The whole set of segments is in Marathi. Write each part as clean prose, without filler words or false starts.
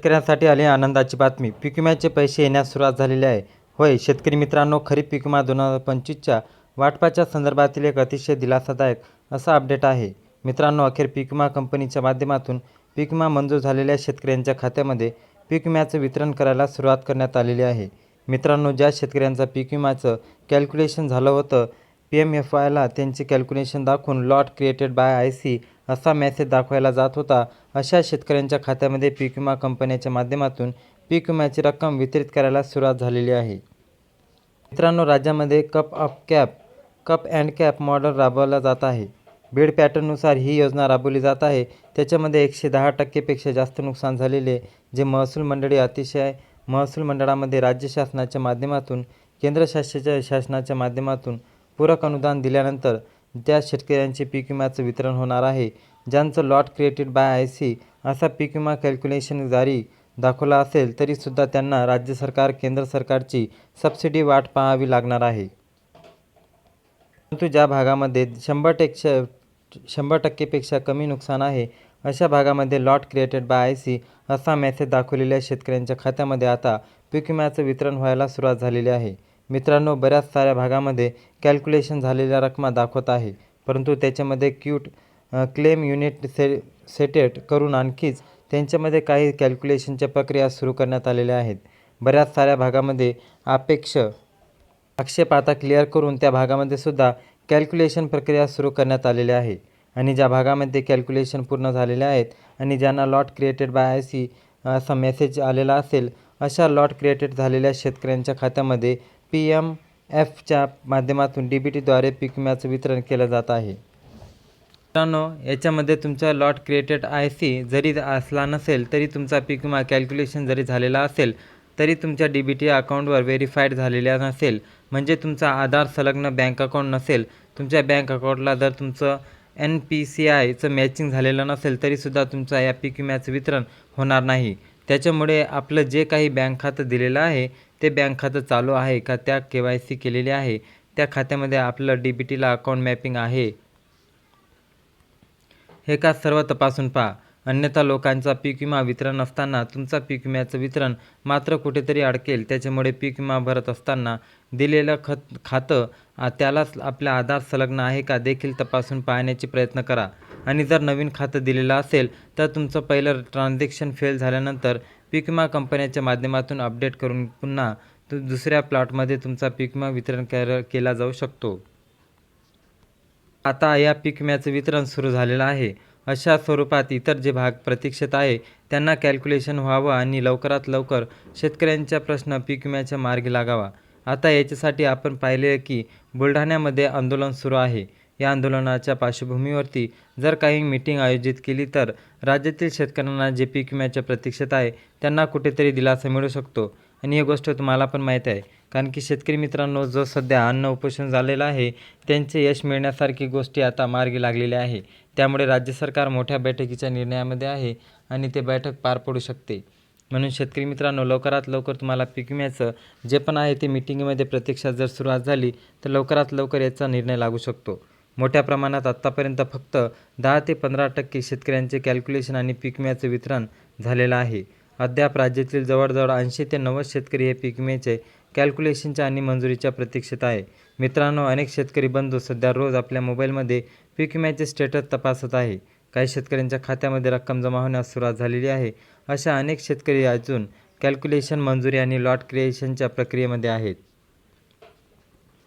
शेतकऱ्यांसाठी आली आनंदाची बातमी. पीक विम्याचे पैसे येण्यास सुरुवात झालेली आहे. होय शेतकरी मित्रांनो, खरीप पीक विमा 2025च्या वाटपाच्या संदर्भातील एक अतिशय दिलासादायक असा अपडेट आहे. मित्रांनो, अखेर पीक विमा कंपनीच्या माध्यमातून पीक विमा मंजूर झालेल्या शेतकऱ्यांच्या खात्यामध्ये पीक विम्याचं वितरण करायला सुरुवात करण्यात आलेली आहे. मित्रांनो, ज्या शेतकऱ्यांचं पीक विम्याचं कॅल्क्युलेशन झालं होतं, PMFYला त्यांचे कॅल्क्युलेशन दाखवून लॉट क्रिएटेड बाय IC असा मेसेज दाखवायला जात होता, अशा शेतकऱ्यांच्या खात्यामध्ये पीक विमा कंपन्यांच्या माध्यमातून पीक विम्याची रक्कम वितरित करायला सुरुवात झालेली आहे. मित्रांनो, राज्यामध्ये कप अँड कॅप मॉडेल राबवला जात आहे. बीड पॅटर्ननुसार ही योजना राबवली जात आहे. त्याच्यामध्ये 110% जास्त नुकसान झालेले जे महसूल मंडळामध्ये राज्य शासनाच्या माध्यमातून केंद्र शासनाच्या माध्यमातून पूरक अनुदान दिल्यानंतर त्या शेतकऱ्यांचे पीक विम्याचं वितरण होणार आहे. ज्यांचं लॉट क्रिएटेड बाय IC असा पीक विमा कॅल्क्युलेशन जारी दाखवला असेल तरीसुद्धा त्यांना राज्य सरकार केंद्र सरकारची सबसिडी वाट पाहावी लागणार आहे. परंतु ज्या भागामध्ये 100%पेक्षा कमी नुकसान आहे, अशा भागामध्ये लॉट क्रिएटेड बाय IC असा मेसेज दाखवलेल्या शेतकऱ्यांच्या खात्यामध्ये आता पीक विम्याचं वितरण व्हायला सुरुवात झालेली आहे. मित्रांनो, बऱ्याच साऱ्या भागामध्ये कॅल्क्युलेशन झालेल्या रकमा दाखवत आहे, परंतु त्याच्यामध्ये क्लेम युनिट सेटेट करून आणखीच त्यांच्यामध्ये काही कॅल्क्युलेशनच्या प्रक्रिया सुरू करण्यात आलेल्या आहेत. बऱ्याच साऱ्या भागामध्ये आक्षेप आता क्लिअर करून त्या भागामध्ये सुद्धा कॅल्क्युलेशन प्रक्रिया सुरू करण्यात आलेल्या आहे. आणि ज्या भागामध्ये कॅल्क्युलेशन पूर्ण झालेले आहेत आणि ज्यांना लॉट क्रिएटेड बाय IC असा मेसेज आलेला असेल, अशा लॉट क्रिएटेड झालेल्या शेतकऱ्यांच्या खात्यामध्ये PMFच्या माध्यमातून DBTद्वारे पीक विम्याचं वितरण केलं जात आहे. मित्रांनो, याच्यामध्ये तुमचा लॉट क्रिएटेड IC जरी असला नसेल तरी तुमचा पीक विमा कॅल्क्युलेशन जरी झालेला असेल तरी तुमच्या DBT अकाउंटवर व्हेरीफाईड झालेला नसेल, म्हणजे तुमचा आधार संलग्न बँक अकाउंट नसेल, तुमच्या बँक अकाउंटला जर तुमचं NPCIचं मॅचिंग झालेलं नसेल तरीसुद्धा तुमचा या पीक विम्याचं वितरण होणार नाही. त्याच्यामुळे आपलं जे काही बँक खातं दिलेलं आहे ते बँक खातं चालू आहे का, त्या KYC केलेली आहे, त्या खात्यामध्ये आपलं DBTला अकाउंट मॅपिंग आहे हे का सर्व तपासून पहा. अन्यथा लोकांचा पीक विमा वितरण असताना तुमचा पीक विम्याचं वितरण मात्र कुठेतरी अडकेल. त्याच्यामुळे पीक विमा भरत असताना दिलेलं खातं त्यालाच आपल्या आधार संलग्न आहे का देखील तपासून पाहण्याचे प्रयत्न करा. आणि जर नवीन खातं दिलेलं असेल तर तुमचं पहिलं ट्रान्झॅक्शन फेल झाल्यानंतर पीक विमा कंपन्यांच्या माध्यमातून अपडेट करून पुन्हा दुसऱ्या प्लॉटमध्ये तुमचा पीक विमा वितरण केला जाऊ शकतो. आता या पीक विम्याचं वितरण सुरू झालेलं आहे. अशा स्वरूपात इतर जे भाग प्रतीक्षेत आहे त्यांना कॅल्क्युलेशन व्हावं आणि लवकरात लवकर शेतकऱ्यांचा प्रश्न पीक विम्याच्या मार्गी लागावा. आता याच्यासाठी आपण पाहिले की बुलढाण्यामध्ये आंदोलन सुरू आहे. या आंदोलनाच्या पार्श्वभूमीवरती जर काही मीटिंग आयोजित केली तर राज्यातील शेतकऱ्यांना जे पीक विम्याच्या प्रतीक्षेत आहे त्यांना कुठेतरी दिलासा मिळू शकतो. आणि ही गोष्ट तुम्हाला पण माहीत आहे, कारण की शेतकरी मित्रांनो, जो सध्या अन्न उपोषण झालेलं आहे त्यांचे यश मिळण्यासारखी गोष्टी आता मार्गी लागलेल्या आहे. त्यामुळे राज्य सरकार मोठ्या बैठकीच्या निर्णयामध्ये आहे आणि ते बैठक पार पडू शकते. म्हणून शेतकरी मित्रांनो, लवकरात लवकर तुम्हाला पीक विम्याचं जे पण आहे ते मीटिंगमध्ये प्रतीक्षा जर सुरुवात झाली तर लवकरात लवकर याचा निर्णय लागू शकतो. मोठ्या प्रमाणात आत्तापर्यंत फक्त 10 ते 15% शेतकऱ्यांचे कॅल्क्युलेशन आणि पीक विम्याचं वितरण झालेलं आहे. अद्याप राज्यातील जवळजवळ 80 ते 90 शेतकरी हे पीक विम्याचे कॅल्क्युलेशनच्या आणि मंजुरीच्या प्रतीक्षेत आहे. मित्रांनो, अनेक शेतकरी बंधू सध्या रोज आपल्या मोबाईलमध्ये पीक विम्याचे स्टेटस तपासत आहे. काही शेतकऱ्यांच्या खात्यामध्ये रक्कम जमा होण्यास सुरुवात झालेली आहे. अशा अनेक शेतकरी अजून कॅल्क्युलेशन, मंजुरी आणि लॉट क्रिएशनच्या प्रक्रियेमध्ये आहेत.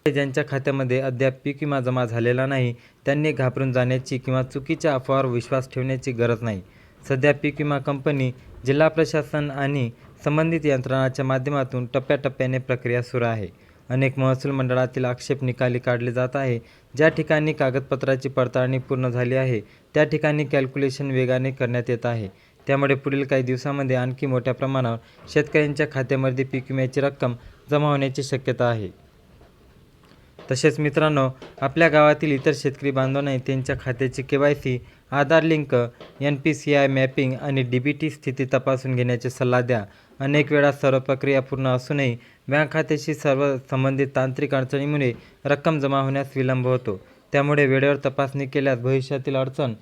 ज्यांच्या खात्यामध्ये अद्याप पीक विमा जमा झालेला नाही त्यांनी घाबरून जाण्याची किंवा चुकीच्या अफवावर विश्वास ठेवण्याची गरज नाही. सध्या पीक विमा कंपनी, जिल्हा प्रशासन आणि संबंधित यंत्रणांच्या माध्यमातून टप्प्याटप्प्याने प्रक्रिया सुरू आहे. अनेक महसूल मंडळातील आक्षेप निकाली काढले जात आहे. ज्या ठिकाणी कागदपत्राची पडताळणी पूर्ण झाली आहे त्या ठिकाणी कॅल्क्युलेशन वेगाने करण्यात येत आहे. त्यामुळे पुढील काही दिवसांमध्ये आणखी मोठ्या प्रमाणावर शेतकऱ्यांच्या खात्यामध्ये पीक विम्याची रक्कम जमा होण्याची शक्यता आहे. तसेच मित्रांनो, आपल्या गावातील इतर शेतकरी बांधवांनाही त्यांच्या खात्याची KYC, आधार लिंक, NPCI मॅपिंग आणि DBT स्थिती तपासून घेण्याची सल्ला द्या. अनेक वेळा सर्व प्रक्रिया पूर्ण असूनही बँक खात्याशी सर्व संबंधित तांत्रिक अडचणीमुळे रक्कम जमा होण्यास विलंब होतो. त्यामुळे वेळेवर तपासणी केल्यास भविष्यातील अडचण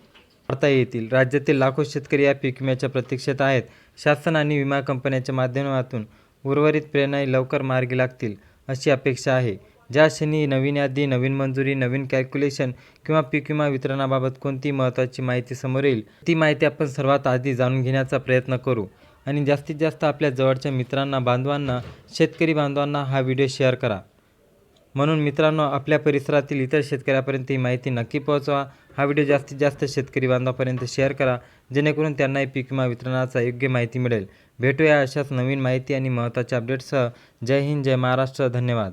टाळता येतील. राज्यातील लाखो शेतकरी या पीक विम्याच्या प्रतीक्षेत आहेत. शासन आणि विमा कंपन्यांच्या माध्यमातून उर्वरित प्रेरणाही लवकर मार्गी लागतील अशी अपेक्षा आहे. ज्या क्षणी नवीन यादी, नवीन मंजुरी, नवीन कॅल्क्युलेशन किंवा पीक विमा वितरणाबाबत कोणतीही महत्त्वाची माहिती समोर येईल, ती माहिती आपण सर्वात आधी जाणून घेण्याचा प्रयत्न करू आणि जास्तीत जास्त आपल्या जवळच्या मित्रांना, बांधवांना, शेतकरी बांधवांना हा व्हिडिओ शेअर करा. म्हणून मित्रांनो, आपल्या परिसरातील इतर शेतकऱ्यापर्यंत ही माहिती नक्की पोहोचवा. हा व्हिडिओ जास्तीत जास्त शेतकरी बांधवांपर्यंत शेअर करा, जेणेकरून त्यांनाही पीक विमा वितरणाचा योग्य माहिती मिळेल. भेटूया अशाच नवीन माहिती आणि महत्त्वाच्या अपडेट्ससह. जय हिंद, जय महाराष्ट्र. धन्यवाद.